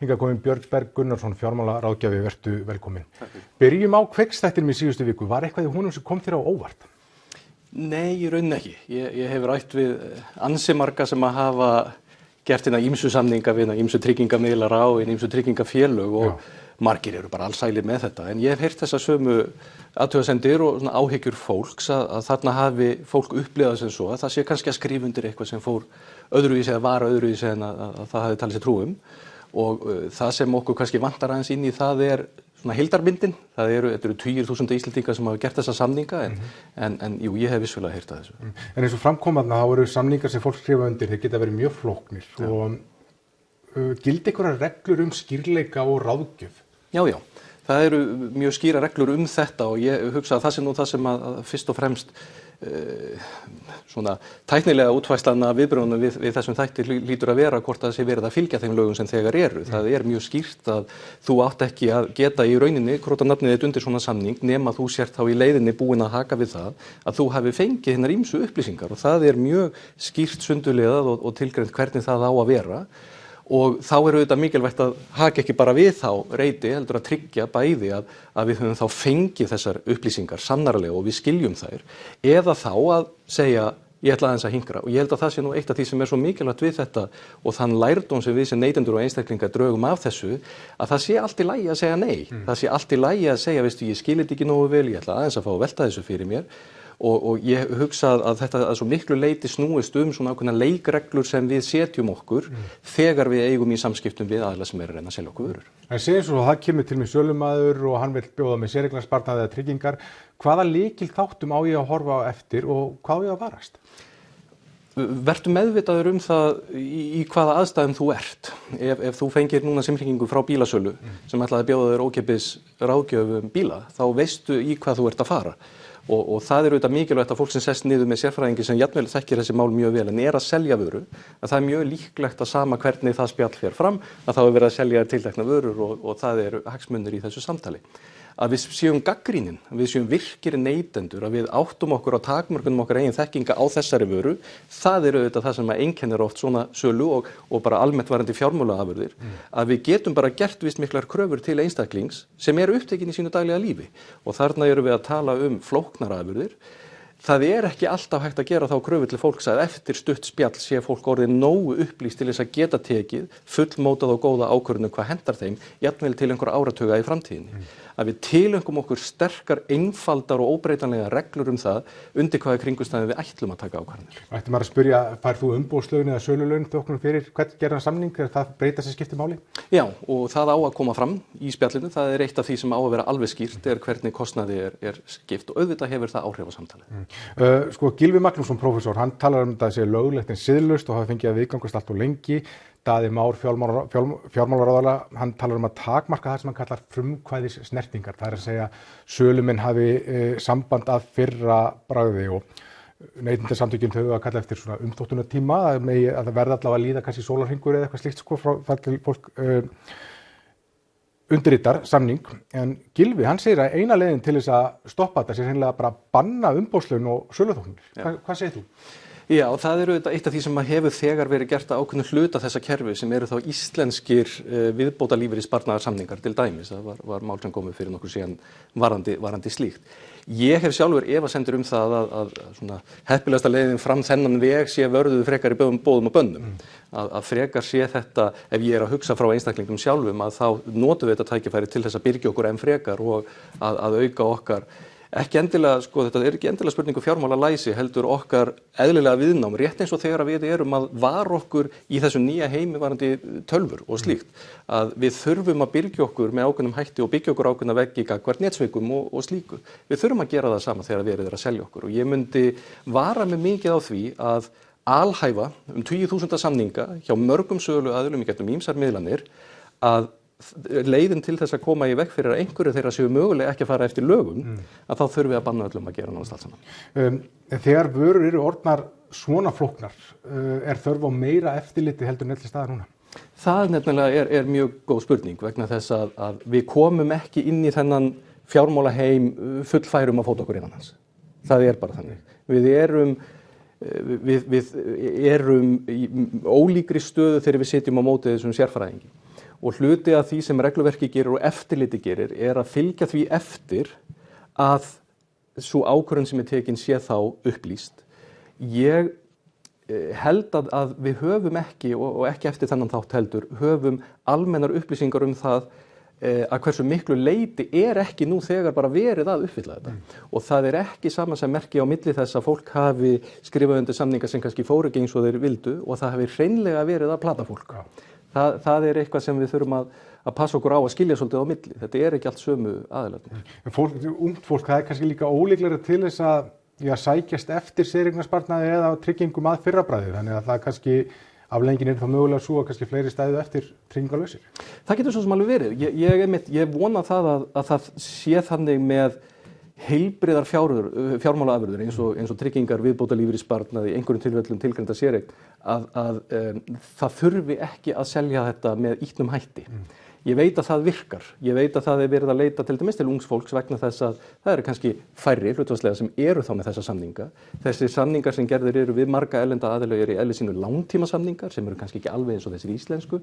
Hingað kominn Björn Berg Gunnarsson, fjármálaráðgjafi, vertu velkominn. Byrjum á Kveiksþættinum í síðustu viku. Var eitthvað í honum sem kom þér á óvart? Nei, í rauninni ekki. Ég hef rætt við ansi marga sem að hafa gert ýmsu samninga við ýmsu tryggingamiðlara og ýmsu tryggingafélög og margir eru bara allsælir með þetta. En ég hef heyrt þessa sömu athugasemdir og svona áhyggjur fólks að þarna hafi fólk upplifað sem svo að það sé kannski að skrifa undir eitthvað sem fór öðruvísi eða var öðruvísi en að það hafi talið sér trú um. Og það sem okkur kannski vantar aðeins inn í það svona heildarmyndin. Þetta eru 10.000 Íslendingar sem hafa gert þessa samninga en jú, ég hef vissulega heyrt að þessu. En eins og framkomaðna þá eru samningar sem fólk skrifa undir, þeir geta verið mjög flóknir og gildi einhverjar reglur skýrleika og ráðgjöf? Já. Það eru mjög skýra reglur þetta og ég hugsa að það sé nú það sem að fyrst og fremst svona tæknilega útfærslan af viðbrögðunum við þessum þætti hlýtur að vera hvort það sé verið að fylgja þeim lögum sem þegar eru. Það mjög skýrt að þú átt ekki að geta í rauninni króta nafnið þitt undir svona samning nema þú sért þá í leiðinni búin að haka við það að þú hafi fengið hinnar ýmsu upplýsingar og það mjög skýrt sundulegað og tilgreint hvernig það á að vera. Og þá auðvitað mikilvægt að haka ekki bara við þá reiti heldur að tryggja bæði að við höfum þá fengið þessar upplýsingar sannarlega og við skiljum þær eða þá að segja ég ætla aðeins að hinkra og ég held að það sé nú eitt af því sem svo mikilvægt við þetta og þann lærdóm sem við sem neytendur og einstaklingar drögum af þessu að það sé allt í lagi að segja nei. Það sé allt í lagi að segja veistu ég skil þetta ekki nógu vel, ég ætla aðeins að fá að velta þessu fyrir mér. Og ég hugsa að þetta að svo miklu leyti snúist svona ákveðna leikreglur sem við setjum okkur þegar við eigum í samskiptum við aðila sem að reyna að selja okkur vörur. En segjum svo að það kemur til mig sölumaður og hann vill bjóða með séreignarsparnað eða tryggingar. Hvaða lykilþáttum á ég að horfa á eftir og hvað á ég að varast? Vertu meðvitaður það í hvaða aðstæðum þú ert. Ef þú fengir núna símhringingu frá bílasölu sem ætlaði að bjóða þér ókeypis ráðgjöf bíla, þá veistu í hvað þú ert að fara. Og það auðvitað mikilvægt að fólk sem sest niður með sérfræðingi sem jafnvel þekkir þessi mál mjög vel en að selja vöru, að það mjög líklegt að sama hvernig það spjall fer fram, að þá verið að selja tiltekna vörur og það eru hagsmunir í þessu samtali. Að við séum gagnrýnin, við séum virkir neytendur, að við áttum okkur á takmörkunum okkar eigin þekkinga á þessari vöru, það auðvitað það sem einkennir oft svona sölu og bara almennt varandi fjármálaafurðir, að við getum bara gert vist miklar kröfur til einstaklings sem upptekin í sínu daglega lífi og þarna erum við að tala flóknar afurðir. Það ekki alltaf hægt að gera þá kröfu til fólks að eftir stutt spjall sé fólk orðið nógu upplýst til þess að geta tekið fullmótað og góða ákvörðun hvað hentar þeim, jafnvel til einhverja áratuga í framtíðinni. Að við tilengum okkur sterkar, einfaldar og óbreytanlega reglur það undir hvaða kringumstæðum við ætlum að taka ákvarðanir. Ætti maður að spyrja, fær þú umboðslaun eða sölulaun þóknun fyrir hvern gerðan samning þegar það breyta sem skiptir máli? Já, og það á að koma fram í spjallinu. Það eitt af því sem á að vera alveg skýrt hvernig kostnaði skipt og auðvitað hefur það áhrif á samtalið. Gylfi Magnússon prófessor, hann talar að það sé löglegt en siðlaust og hafi fengið að viðgangast allt of lengi. Daði Már fjármálaráðherra, hann talar að takmarka það sem hann kallar frumkvæðis snertingar. Það að segja sölumenn hafi samband að fyrra bragði og neytendasamtökin þau að kalla eftir svona umþóttunartíma að það verði allavega að líða kannski sólarhringur eða eitthvað slíkt frá þar til fólk undirritar samning. En Gylfi, hann segir að eina leiðin til þess að stoppa þetta sé hreinlega bara banna umboðslaun og söluþóknanir. Hvað segir þú? Já, það eitt af því sem hefur þegar verið gert að ákveðnu hluta þessa kerfi sem eru þá íslenskir viðbótalífeyrissparnaðarsamningar til dæmis. Það var mál sem komið fyrir nokkuð síðan varandi slíkt. Ég hef sjálfur efasemdir það að svona heppilegasta leiðin fram þennan veg sé vörðuð frekar í boðum og bönnum. Að frekar sé þetta, ef ég að hugsa frá einstaklingum sjálfum, að þá notum við þetta tækifæri til þess að byrgja okkur enn frekar og að auka okkar ekki endilega, þetta ekki endilega spurningu fjármálalæsi, heldur okkar eðlilega viðnám, rétt eins og þegar við erum að vara okkur í þessu nýja heimi varandi tölvur og slíkt, að við þurfum að byrgja okkur með ákveðnum hætti og byggja okkur ákveðna veggi gagnvart netsvikum og slíku. Við þurfum að gera það sama þegar við erum að selja okkur og ég myndi vara mig mikið á því að alhæfa 20.000 samninga hjá mörgum söluaðilum í gegnum ýmsar miðlanir að leiðin til þess að koma í veg fyrir að einhverju þeirra séu mögulega ekki að fara eftir lögum, að þá þurfum við að banna öllum að gera náttúrulega allt saman. Þegar vörur eru orðnar svona flóknar, þörf á meira eftirliti heldur en til staðar núna? Það nefnilega mjög góð spurning vegna þess að við komum ekki inn í þennan fjármálaheim fullfærum að fóta okkur innan hans. Það bara þannig. Við erum í ólíkri stöðu þegar við sitjum á móti þessum sérfræðingi. og hluti af því sem regluverki gerir og eftirliti gerir að fylgja því eftir að sú ákvörðun sem tekin sé þá upplýst. Ég held að við höfum ekki, og ekki eftir þennan þátt heldur, höfum almennar upplýsingar það að hversu miklu leyti ekki nú þegar bara verið að uppfylla þetta. Og það ekki samansmerki á milli þess að fólk hafi skrifað undir samninga sem kannski fóru ekki eins og þeir vildu og það hafi hreinlega verið að plata fólk. Það eitthvað sem við þurfum að passa okkur á að skilja svolítið á milli. Þetta ekki allt sömu aðilarnir. Ungt fólk, það kannski líka ólíklegra til þess að sækjast eftir séreignarsparnaði eða tryggingum að fyrrabragði. Þannig að það kannski afleiðingin þá mögulega svo að kannski fleiri stæðu eftir tryggingalausir. Það getur svo sem alveg verið. Ég vona það að það sé þannig með heilbrigðar fjármálaafurðir eins og tryggingar, viðbótarlífeyrissparnað í einhverjum tilfellum tilgreinda séreign að það þurfi ekki að selja þetta með ýtnum hætti. Ég veit að það virkar. Ég veit að það verið að leita til dæmis til ungs fólks vegna þess að það kannski færri hlutfallslega sem þá með þessa samninga. Þessir samningar sem gerðir eru við marga erlenda aðila í eðli sínu langtímasamningar sem eru kannski ekki alveg eins og þessir íslensku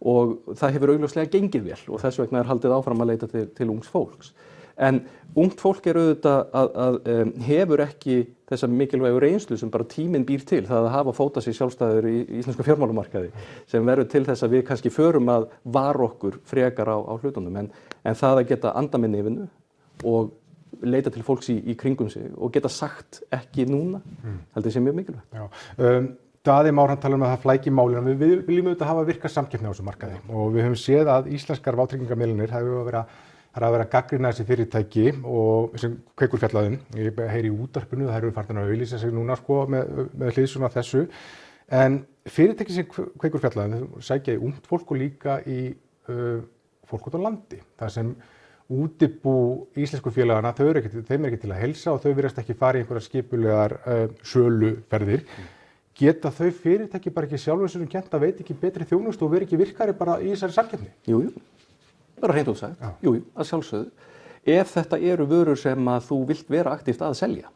og það hefur augljóslega gengið vel og þess vegna haldið áfram að leita til ungs fólks. En ungt fólk auðvitað að hefur ekki þessa mikilvægu reynslu sem bara tíminn býr til, það að hafa fótað sig sjálfstæður í íslensku fjármálamarkaði sem verður til þess að við kannski förum að vara okkur frekar á hlutunum en það að geta andað með nefinu og leita til fólks í kringum sig og geta sagt ekki núna, heldur sé mjög mikilvægt. Já. Daði Már talar að það flæki málinu, við viljum auðvitað hafa virka samkeppni á þessu markaði og við höfum séð að íslenskar vátryggingarmiðlanir Það að vera gagnrýna þessi fyrirtæki og sem Kveikur fjallaði ég heyri í útvarpinu, það eru farin að auglýsa sig núna með hliðsjón af þessu. En fyrirtæki sem Kveikur fjallaði, sækja í ungt fólk og líka í fólk út á landi. Það sem útibú íslensku félagana, þeim ekki til að heilsa og þau virðast ekki fara í einhverjar skipulegar söluferðir. Geta þau fyrirtæki bara ekki sjálfur sem kennt að veit ekki betri þjónustu og veri ekki virkari bara í þessari samkeppni? Jú. Bara hreint út sagt, jú, að sjálfsögðu. Ef þetta eru vörur sem að þú vilt vera aktíft að selja,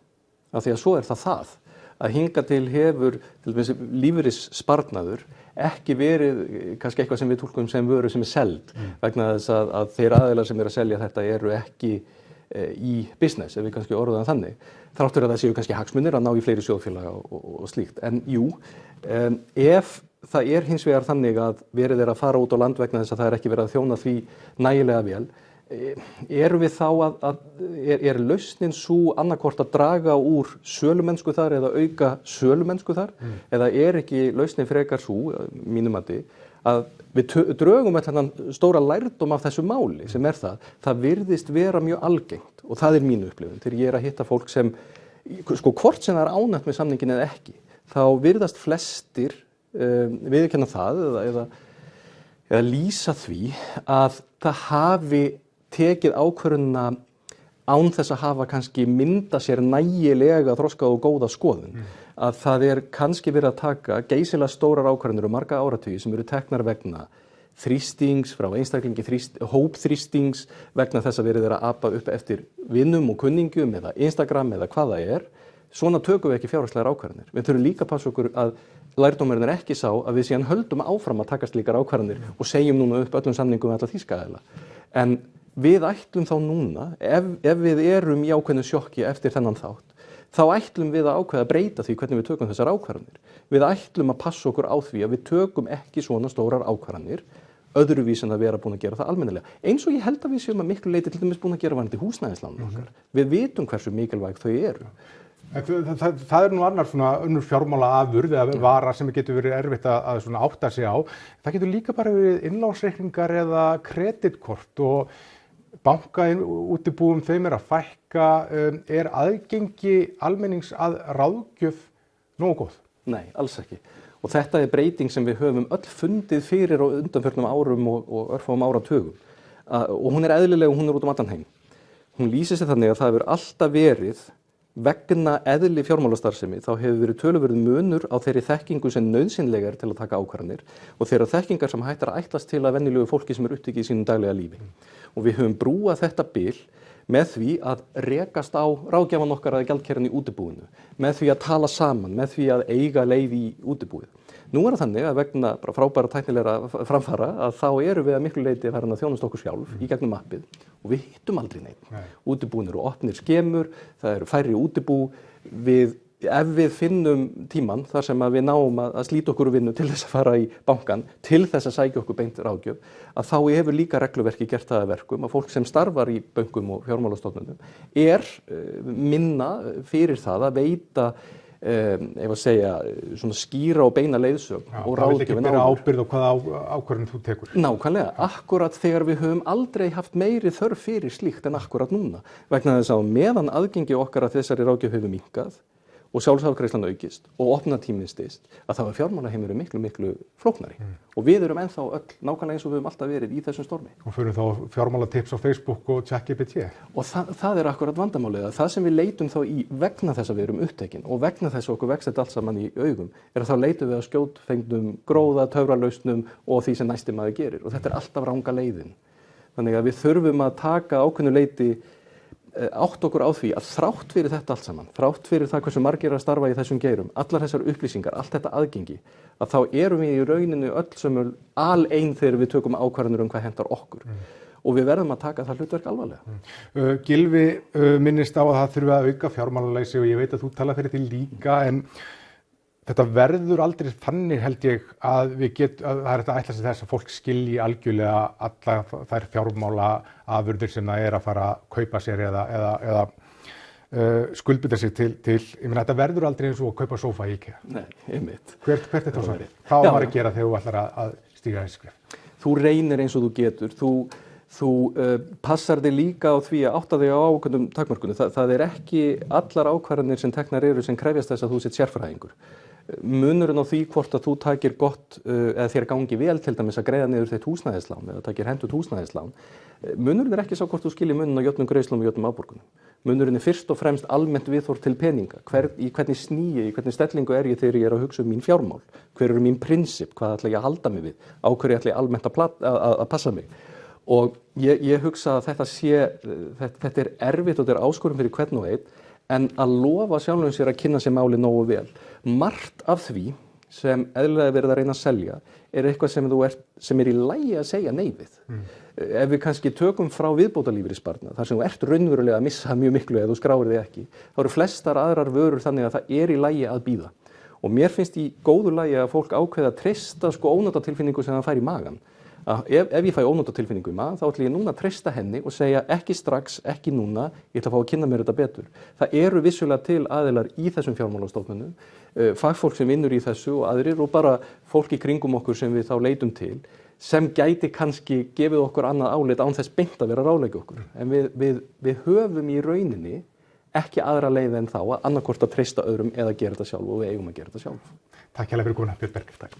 af því að svo það, að hinga til hefur til dæmis lífeyrissparnaður ekki verið kannski eitthvað sem við túlkum sem vöru sem seld, vegna þess að þeir aðilar sem að selja þetta eru ekki í business, ef við kannski orðum þannig. Þráttur að það séu kannski hagsmunir að ná í fleiri sjóðfélaga og slíkt. En jú, ef það hins vegar þannig að verið að fara út á land vegna þess að það ekki verið að þjóna því nægilega vel. Erum við þá að lausnin sú annaðhvort að draga úr sölumennsku þar eða auka sölumennsku þar eða ekki lausnin frekar sú, mínum að við drögum þennan stóra lærdóm af þessu máli sem það virðist vera mjög algengt og það mín upplifun þegar ég að hitta fólk sem, hvort sem það ánægt með samningin eða ekki, þá virðast flestir viðurkenna það eða lýsa því að það hafi tekið ákvörðunina án þess að hafa kannski mynda sér nægilega þroskað og góða skoðun. Að það kannski verið að taka geysilega stórar ákvörðunir marga áratugi sem eru teknar vegna þrýstings frá einstaklingi, hópþrýstings vegna þess að verið að apa upp eftir vinum og kunningum eða Instagram eða hvað það Svona tökum við ekki fjárhagslegar ákvarðanir. Við þurfum líka að passa okkur að lærdómurinn ekki sá að við síðan höldum áfram að taka slíkar ákvarðanir og segjum núna upp öllum samningum með alla þýska aðila. En við ætlum þá núna, ef við erum í ákveðnu sjokki eftir þennan þátt, þá ætlum við að ákveða að breyta því hvernig við tökum þessar ákvarðanir. Við ætlum að passa okkur á því að við tökum ekki svona stórar ákvarðanir öðruvís en að vera búin að gera það almennilega. Eins og ég held að við séum að miklu leyti til dæmis búin að gera varðandi húsnæðislánum okkar. Við vitum hversu mikilvæg þau eru. Það nú annar svona önnur fjármálaafurð eða vara sem getur verið erfitt að svona átta sig á. Það getur líka bara verið innlánsreikningar eða kreditkort og bankaútibúum þeim að fækka. Aðgengi almennings að ráðgjöf nógu góð? Nei, alls ekki. Og þetta breyting sem við höfum öll fundið fyrir á undanförnum árum og örfáum áratugum. Og hún eðlileg og hún út allan heim. Hún lýsir sig þannig að það hefur alltaf verið vegna eðli fjármálastarfsemi þá hefur verið töluverður munur á þeirri þekkingu sem nauðsynlega til að taka ákvarðanir og þeirra þekkingar sem hættar að ætlast til að venjulegu fólki sem upptekið í sínum daglega lífi. Og við höfum brúað þetta bil með því að rekast á ráðgjafan okkar að gjaldkerfinu í útibúinu, með því að tala saman, með því að eiga leið í útibúið. Nú það þannig að vegna bara frábæra tæknilegra framfara að þá erum við að miklu leyti farin að þjónusta okkur sjálf í gegnum appið og við hittum aldrei neitt. Útibúin eru opnir skemur, það eru færri útibú, ef við finnum tíman þar sem að við náum að slíta okkur úr vinnu til þess að fara í bankan, til þess að sækja okkur beint ráðgjöf, að þá hefur líka regluverki gert það að verkum að fólk sem starfar í bönkum og fjármálastofnunum minna fyrir það að veita ef að segja svona skýra og beina leiðsögn og ráðgjöf. Það vil ekki bera ábyrgð á hvaða ákvörðun þú tekur. Nákvæmlega, akkurat þegar við höfum aldrei haft meiri þörf fyrir slíkt en akkurat núna. Vegna þess að meðan aðgengi okkar að þessari ráðgjöf hefur minnkað og sjálfsafgreiðslan aukist og opnatíminn styst, að þá fjármálaheimurinn miklu flóknari. Og við erum ennþá öll nákvæmlega eins og við höfum alltaf verið í þessum stormi. Og förum þá fjármálatips á Facebook og ChatGPT. Og það akkurat vandamálið, að það sem við leitum þá í vegna þess að við erum upptekin og vegna þess að okkur vex þetta allt saman í augum, að þá leitum við að skjótfengnum gróða, töfralausnum og því sem næsti maður gerir. Og þetta alltaf ranga leiðin. Þannig að við þurfum að taka ákveðnu leyti átt okkur á því að þrátt fyrir þetta allt saman, þrátt fyrir það hversu margir að starfa í þessum geirum, allar þessar upplýsingar, allt þetta aðgengi, að þá erum við í rauninu öll sem alein þegar við tökum ákvarðanir hvað hentar okkur. Og við verðum að taka það hlutverk alvarlega. Gylfi minnist á að það þurfi að auka fjármálaleysi og ég veit að þú tala fyrir því líka, en þetta verður aldrei þannig held ég að það er þetta ætla sig þess að fólk skilji algjörlega alla þær fjármála afurðir sem það að fara að kaupa sér eða skuldbinda sig til, ég meina þetta verður aldrei eins og að kaupa sófa í IKEA. Nei, einmitt. Hvert er þetta svarið? Hvað á maður að gera þegar þú ætlar að stíga þessi skref? Þú reynir eins og þú getur, þú passar þig líka á því að átta þig á ákveðnum takmörkunum. Það er ekki allar ákvarðanir sem teknar eru sem krefjast þess að þú sért sérfræðingur. Munurinn á því hvort að þú takir gott eða þér gangi vel til dæmis að greiða niður þitt húsnæðislán eða takir hentugt húsnæðislán, munurinn er ekki sá hvort þú skiljir muninn á jöfnum greiðslum og jöfnum afborgunum. Munurinn er fyrst og fremst almennt viðhorf til peninga, í hvernig sníi, í hvernig stellingu er ég þegar ég að hugsa mín fjármál, hver eru mín prinsip, hvað ætla ég að halda mig við, á hverju ætla ég almennt að passa mig. Og ég hugsa að þetta er erfitt og þetta er áskorun fyrir hvern og einn, en að lofa sjálfum sér að kynna sér máli nógu vel. Margt af því sem eðlilega verið að reyna að selja eitthvað sem í lagi að segja nei við. Ef við kannski tökum frá viðbótarlífeyrissparnað, þar sem þú ert raunverulega að missa mjög miklu ef þú skráir þig ekki, þá eru flestar aðrar vörur þannig að það í lagi að bíða. Og mér finnst í góðu lagi að fólk ákveða að treysta ónotatilfinningu sem það fær í magann. Ef ég fæ ónotatilfinningu í magann, þá ætla ég núna að treysta henni og segja ekki strax, ekki núna, ég ætla að fá að kynna mér þetta betur. Það eru vissulega til aðilar í þessum fjármálastofnunum, fagfólk sem vinnur í þessu og aðrir og bara fólk í kringum okkur sem við þá leitum til, sem gæti kannski gefið okkur annað álit án þess beint að vera að ráðleggja okkur. En við höfum í rauninni ekki aðra leið en þá að annarkvort að treysta öðrum eða gera þetta sjálf og við eigum að gera þetta sjálf. Takk hérlega fyrir komuna, Björn Berg.